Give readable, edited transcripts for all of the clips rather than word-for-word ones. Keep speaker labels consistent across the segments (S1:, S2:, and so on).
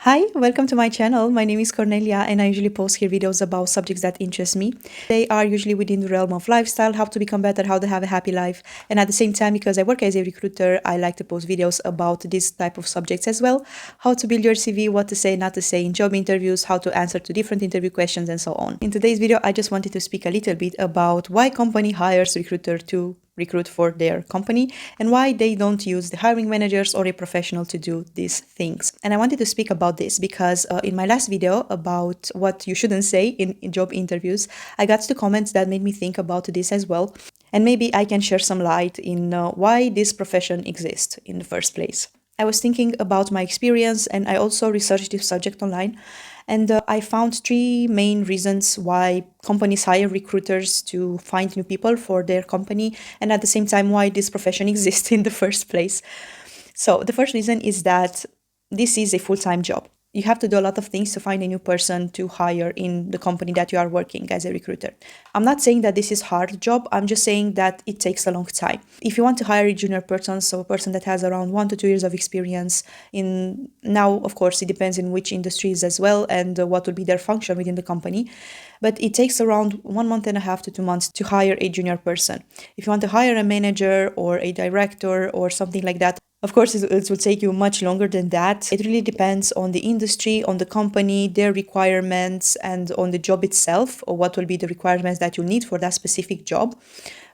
S1: Hi, welcome to my channel. My name is Cornelia and I usually post here videos about subjects that interest me. They are usually within the realm of lifestyle, how to become better, how to have a happy life. And at the same time, because I work as a recruiter, I like to post videos about this type of subjects as well. How to build your CV, what to say, not to say in job interviews, how to answer to different interview questions and so on. In today's video, I just wanted to speak a little bit about why company hires recruiter to recruit for their company and why they don't use the hiring managers or a professional to do these things. And I wanted to speak about this because in my last video about what you shouldn't say in job interviews, I got two comments that made me think about this as well. And maybe I can share some light in why this profession exists in the first place. I was thinking about my experience and I also researched this subject online. And I found three main reasons why companies hire recruiters to find new people for their company, and at the same time, why this profession exists in the first place. So, the first reason is that this is a full-time job. You have to do a lot of things to find a new person to hire in the company that you are working as a recruiter. I'm not saying that this is a hard job, I'm just saying that it takes a long time. If you want to hire a junior person, so a person that has around 1 to 2 years of experience now, of course, it depends in which industries as well and what will be their function within the company. But it takes around 1 month and a half to 2 months to hire a junior person. If you want to hire a manager or a director or something like that, of course, it will take you much longer than that. It really depends on the industry, on the company, their requirements, and on the job itself, or what will be the requirements that you need for that specific job.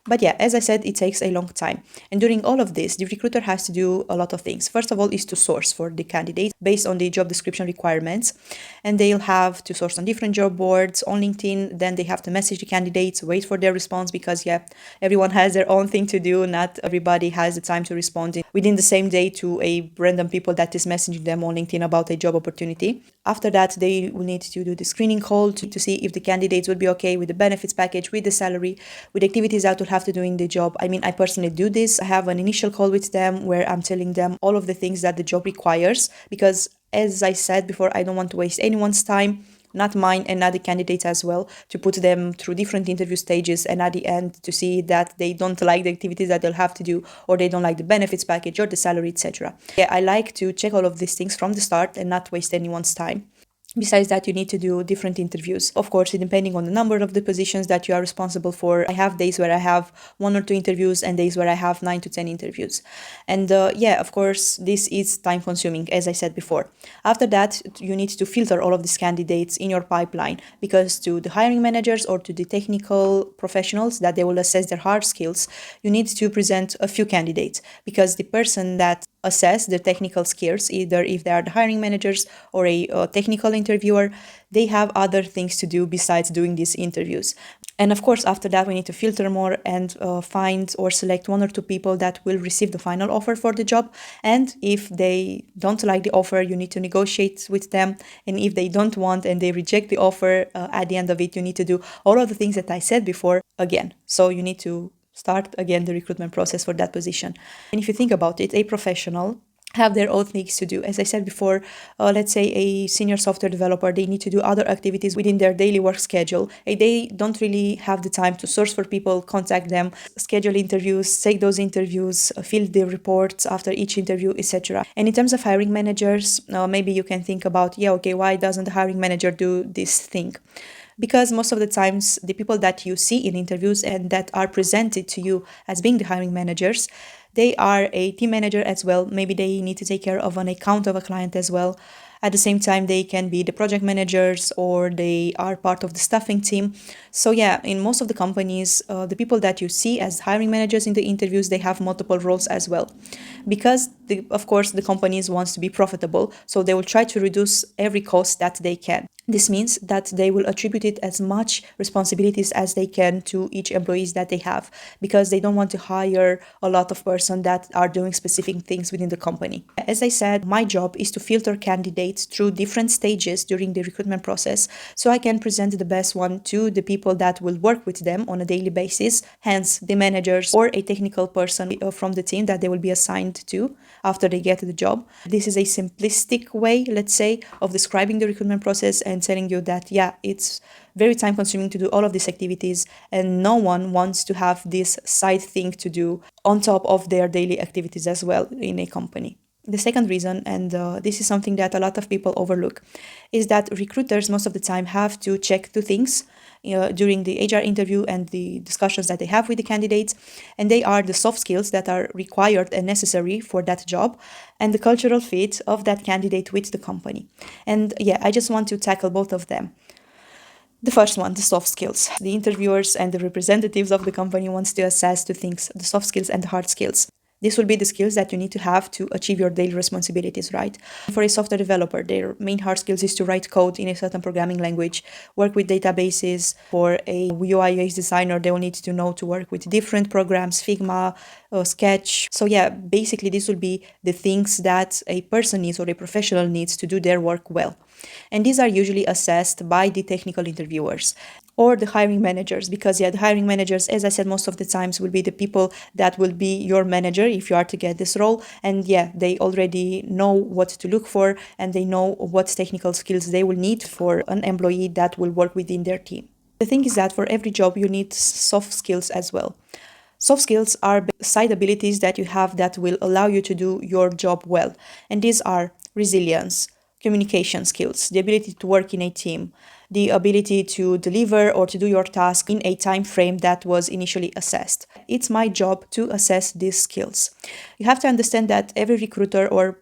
S1: But yeah, as I said, it takes a long time. And during all of this, the recruiter has to do a lot of things. First of all, is to source for the candidates based on the job description requirements. And they'll have to source on different job boards, on LinkedIn. Then they have to message the candidates, wait for their response because, yeah, everyone has their own thing to do. Not everybody has the time to respond within the same day to a random people that is messaging them on LinkedIn about a job opportunity. After that, they will need to do the screening call to see if the candidates would be okay with the benefits package, with the salary, with activities that will have to do in the job. I mean, I personally do this. I have an initial call with them where I'm telling them all of the things that the job requires because, as I said before, I don't want to waste anyone's time, not mine and not the candidates as well, to put them through different interview stages and at the end to see that they don't like the activities that they'll have to do or they don't like the benefits package or the salary, etc. Yeah, I like to check all of these things from the start and not waste anyone's time. Besides that, you need to do different interviews. Of course, depending on the number of the positions that you are responsible for. I have days where I have 1 or 2 interviews and days where I have 9 to 10 interviews. And yeah, of course, this is time consuming, as I said before. After that, you need to filter all of these candidates in your pipeline because to the hiring managers or to the technical professionals that they will assess their hard skills, you need to present a few candidates because the person that assess the technical skills, either if they are the hiring managers or a technical interviewer, they have other things to do besides doing these interviews. And of course, after that, we need to filter more and find or select 1 or 2 people that will receive the final offer for the job. And if they don't like the offer, you need to negotiate with them. And if they don't want and they reject the offer, at the end of it, you need to do all of the things that I said before again. So you need to start again the recruitment process for that position. And if you think about it, a professional have their own things to do. As I said before, let's say a senior software developer, they need to do other activities within their daily work schedule. They don't really have the time to source for people, contact them, schedule interviews, take those interviews, fill the reports after each interview, etc. And in terms of hiring managers, maybe you can think about, yeah, okay, why doesn't the hiring manager do this thing? Because most of the times, the people that you see in interviews and that are presented to you as being the hiring managers, they are a team manager as well. Maybe they need to take care of an account of a client as well. At the same time, they can be the project managers or they are part of the staffing team. So yeah, in most of the companies, the people that you see as hiring managers in the interviews, they have multiple roles as well. Because, of course, the companies want to be profitable, so they will try to reduce every cost that they can. This means that they will attribute it as much responsibilities as they can to each employees that they have because they don't want to hire a lot of persons that are doing specific things within the company. As I said, my job is to filter candidates through different stages during the recruitment process so I can present the best one to the people that will work with them on a daily basis, hence the managers or a technical person from the team that they will be assigned to after they get the job. This is a simplistic way, let's say, of describing the recruitment process and telling you that, yeah, it's very time consuming to do all of these activities and no one wants to have this side thing to do on top of their daily activities as well in a company. The second reason, and this is something that a lot of people overlook, is that recruiters most of the time have to check two things during the HR interview and the discussions that they have with the candidates, and they are the soft skills that are required and necessary for that job, and the cultural fit of that candidate with the company. And yeah, I just want to tackle both of them. The first one, the soft skills. The interviewers and the representatives of the company wants to assess two things, the soft skills and the hard skills. This will be the skills that you need to have to achieve your daily responsibilities, right? For a software developer, their main hard skills is to write code in a certain programming language, work with databases. For a UI/UX designer, they will need to know to work with different programs, Figma, Sketch. So yeah, basically this will be the things that a person needs or a professional needs to do their work well. And these are usually assessed by the technical interviewers or the hiring managers, because the hiring managers, as I said, most of the times will be the people that will be your manager if you are to get this role. And they already know what to look for, and they know what technical skills they will need for an employee that will work within their team. The thing is that for every job you need soft skills as well. Soft skills are side abilities that you have that will allow you to do your job well. And these are resilience, communication skills, the ability to work in a team, the ability to deliver or to do your task in a time frame that was initially assessed. It's my job to assess these skills. You have to understand that every recruiter, or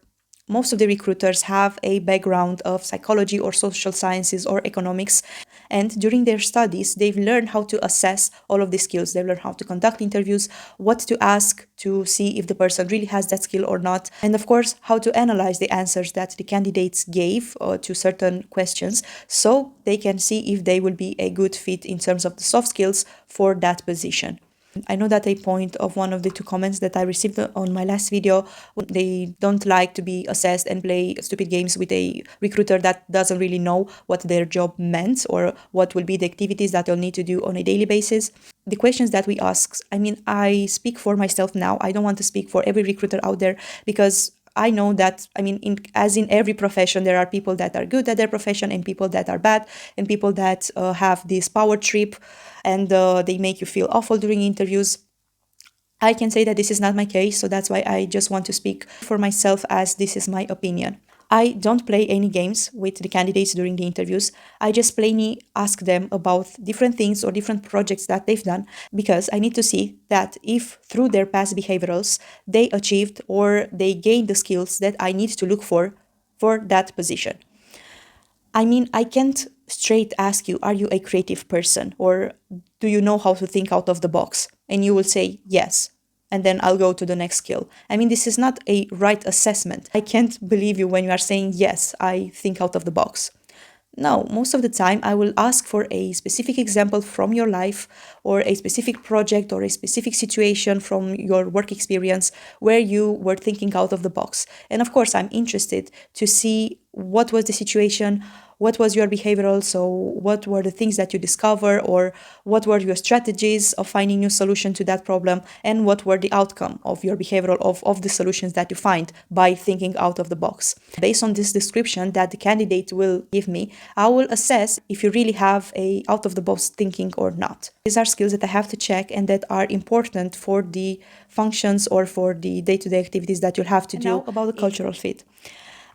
S1: most of the recruiters, have a background of psychology or social sciences or economics. And during their studies, they've learned how to assess all of these skills. They've learned how to conduct interviews, what to ask to see if the person really has that skill or not, and of course, how to analyze the answers that the candidates gave to certain questions, so they can see if they will be a good fit in terms of the soft skills for that position. I know that a point of one of the two comments that I received on my last video, they don't like to be assessed and play stupid games with a recruiter that doesn't really know what their job meant or what will be the activities that they'll need to do on a daily basis. The questions that we ask, I speak for myself now. I don't want to speak for every recruiter out there, because I know that, as in every profession, there are people that are good at their profession and people that are bad, and people that have this power trip and they make you feel awful during interviews. I can say that this is not my case, so that's why I just want to speak for myself, as this is my opinion. I don't play any games with the candidates during the interviews. I just plainly ask them about different things or different projects that they've done, because I need to see that if through their past behaviorals they achieved or they gained the skills that I need to look for that position. I can't straight ask you, are you a creative person, or do you know how to think out of the box? And you will say yes. And then I'll go to the next skill. This is not a right assessment. I can't believe you when you are saying, yes, I think out of the box. No, most of the time I will ask for a specific example from your life, or a specific project or a specific situation from your work experience where you were thinking out of the box. And of course, I'm interested to see what was the situation, what was your behavioral, so what were the things that you discover, or what were your strategies of finding new solution to that problem, and what were the outcome of your behavioral of the solutions that you find by thinking out of the box. Based on this description that the candidate will give me, I will assess if you really have a out of the box thinking or not. These are skills that I have to check and that are important for the functions or for the day-to-day activities that you'll have to do. Now about the cultural fit.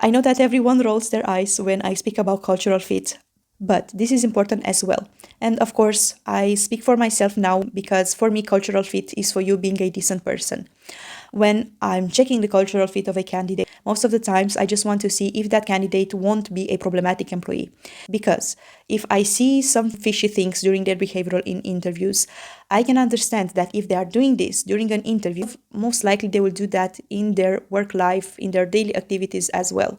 S1: I know that everyone rolls their eyes when I speak about cultural fit, but this is important as well. And of course, I speak for myself now, because for me, cultural fit is for you being a decent person. When I'm checking the cultural fit of a candidate, most of the times I just want to see if that candidate won't be a problematic employee. Because if I see some fishy things during their behavioral in interviews, I can understand that if they are doing this during an interview, most likely they will do that in their work life, in their daily activities as well.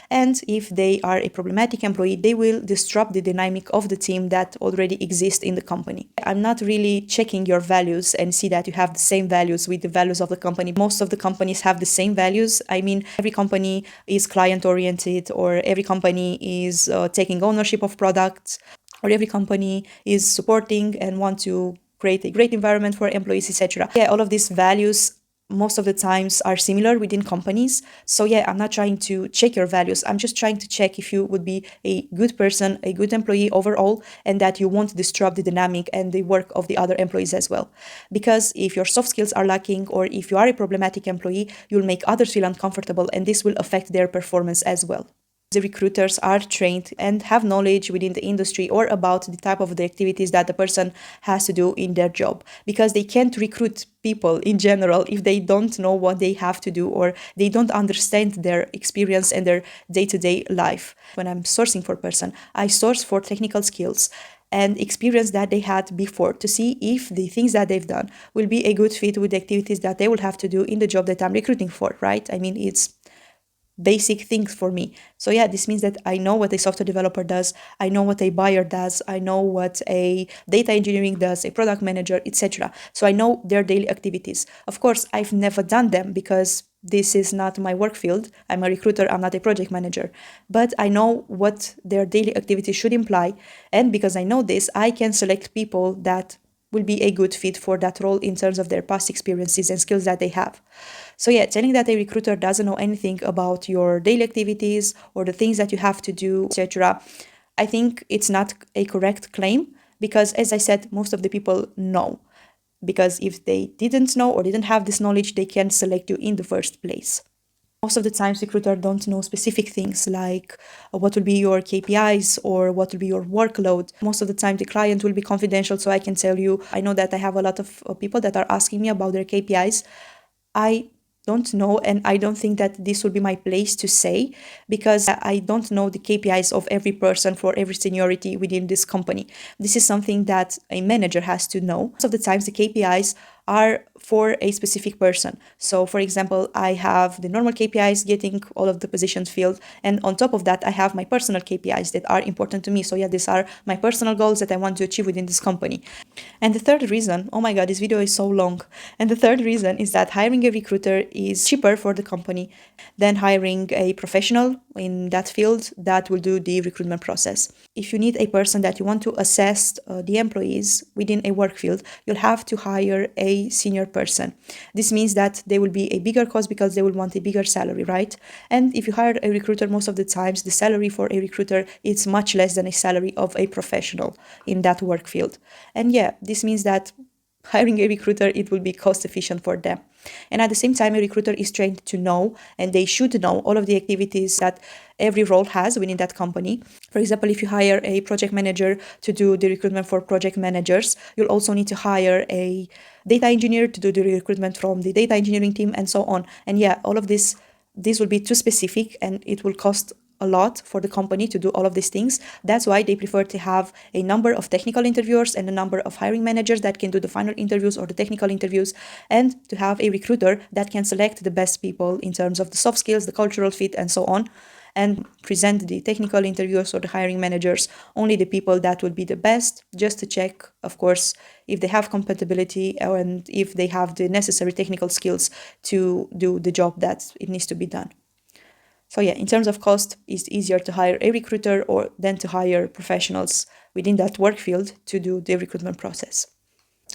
S1: And if they are a problematic employee, they will disrupt the dynamic of the team that already exists in the company. I'm not really checking your values and see that you have the same values with the values of the company. Most of the companies have the same values. Every company is client-oriented, or every company is taking ownership of products, or every company is supporting and want to create a great environment for employees, etc. All of these values most of the times are similar within companies. So yeah, I'm not trying to check your values. I'm just trying to check if you would be a good person, a good employee overall, and that you won't disrupt the dynamic and the work of the other employees as well. Because if your soft skills are lacking, or if you are a problematic employee, you'll make others feel uncomfortable, and this will affect their performance as well. The recruiters are trained and have knowledge within the industry or about the type of the activities that the person has to do in their job, because they can't recruit people in general if they don't know what they have to do, or they don't understand their experience and their day-to-day life. When I'm sourcing for a person, I source for technical skills and experience that they had before, to see if the things that they've done will be a good fit with the activities that they will have to do in the job that I'm recruiting for, right? I mean, it's basic things for me. So yeah, this means that I know what a software developer does, I know what a buyer does, I know what a data engineering does, a product manager, etc. So I know their daily activities. Of course, I've never done them because this is not my work field. I'm a recruiter, I'm not a project manager. But I know what their daily activities should imply. And because I know this, I can select people that will be a good fit for that role in terms of their past experiences and skills that they have. So yeah, telling that a recruiter doesn't know anything about your daily activities or the things that you have to do, etc., I think it's not a correct claim, because as I said, most of the people know. Because if they didn't know or didn't have this knowledge, they can't select you in the first place. Most of the times, recruiters don't know specific things like what will be your KPIs or what will be your workload. Most of the time, the client will be confidential, so I can tell you, I know that I have a lot of people that are asking me about their KPIs. I don't know, and I don't think that this would be my place to say, because I don't know the KPIs of every person for every seniority within this company. This is something that a manager has to know. Most of the times, the KPIs are for a specific person. So for example, I have the normal KPIs, getting all of the positions filled, and on top of that, I have my personal KPIs that are important to me. So yeah, these are my personal goals that I want to achieve within this company. And the third reason, oh my god, this video is so long. And the third reason is that hiring a recruiter is cheaper for the company than hiring a professional in that field that will do the recruitment process. If you need a person that you want to assess the employees within a work field, you'll have to hire a senior person. This means that they will be a bigger cost because they will want a bigger salary, right? And if you hire a recruiter, most of the times the salary for a recruiter is much less than a salary of a professional in that work field. And yeah, this means that hiring a recruiter, it will be cost efficient for them. And at the same time, a recruiter is trained to know, and they should know, all of the activities that every role has within that company. For example, if you hire a project manager to do the recruitment for project managers, you'll also need to hire a data engineer to do the recruitment from the data engineering team, and so on. And yeah, all of this will be too specific, and it will cost a lot for the company to do all of these things. That's why they prefer to have a number of technical interviewers and a number of hiring managers that can do the final interviews or the technical interviews, and to have a recruiter that can select the best people in terms of the soft skills, the cultural fit, and so on, and present the technical interviewers or the hiring managers only the people that would be the best, just to check, of course, if they have compatibility and if they have the necessary technical skills to do the job that it needs to be done. So yeah, in terms of cost, it's easier to hire a recruiter or than to hire professionals within that work field to do the recruitment process.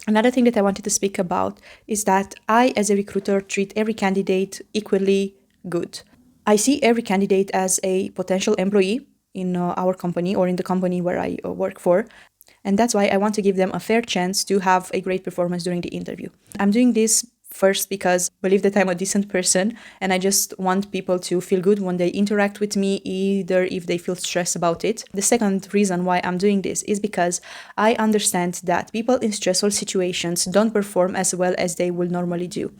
S1: Another thing that I wanted to speak about is that I, as a recruiter, treat every candidate equally good. I see every candidate as a potential employee in our company or in the company where I work for. And that's why I want to give them a fair chance to have a great performance during the interview. I'm doing this first because I believe that I'm a decent person, and I just want people to feel good when they interact with me, either if they feel stressed about it. The second reason why I'm doing this is because I understand that people in stressful situations don't perform as well as they will normally do.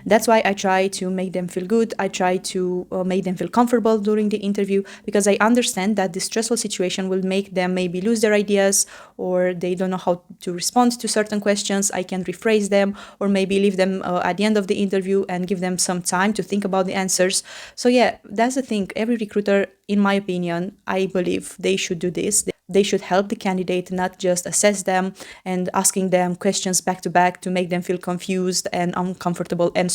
S1: That's why I try to make them feel good. I try to make them feel comfortable during the interview, because I understand that the stressful situation will make them maybe lose their ideas, or they don't know how to respond to certain questions. I can rephrase them, or maybe leave them at the end of the interview and give them some time to think about the answers. So yeah, that's the thing. Every recruiter, in my opinion, I believe they should do this. They should help the candidate, not just assess them and asking them questions back to back to make them feel confused and uncomfortable and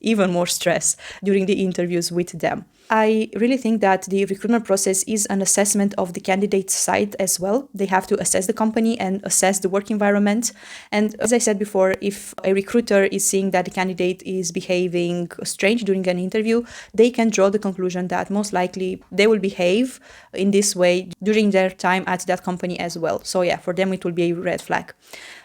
S1: even more stress during the interviews with them. I really think that the recruitment process is an assessment of the candidate's side as well. They have to assess the company and assess the work environment. And as I said before, if a recruiter is seeing that the candidate is behaving strange during an interview, they can draw the conclusion that most likely they will behave in this way during their time at that company as well. So yeah, for them it will be a red flag.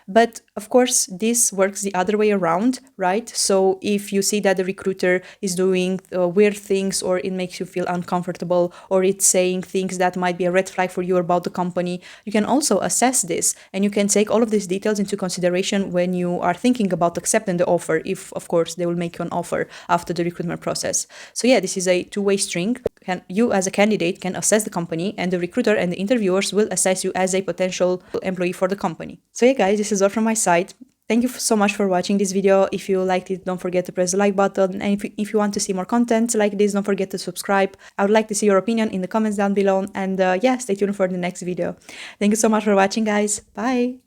S1: But of course, this works the other way around, right? So if you see that the recruiter is doing weird things, or it makes you feel uncomfortable, or it's saying things that might be a red flag for you about the company, you can also assess this, and you can take all of these details into consideration when you are thinking about accepting the offer, if of course they will make you an offer after the recruitment process. So yeah, this is a two-way string. You as a candidate can assess the company, and the recruiter and the interviewers will assess you as a potential employee for the company. So yeah guys, this is all from my side. Thank you so much for watching this video. If you liked it, don't forget to press the like button, and if you want to see more content like this, don't forget to subscribe. I would like to see your opinion in the comments down below, and yeah, stay tuned for the next video. Thank you so much for watching guys. Bye!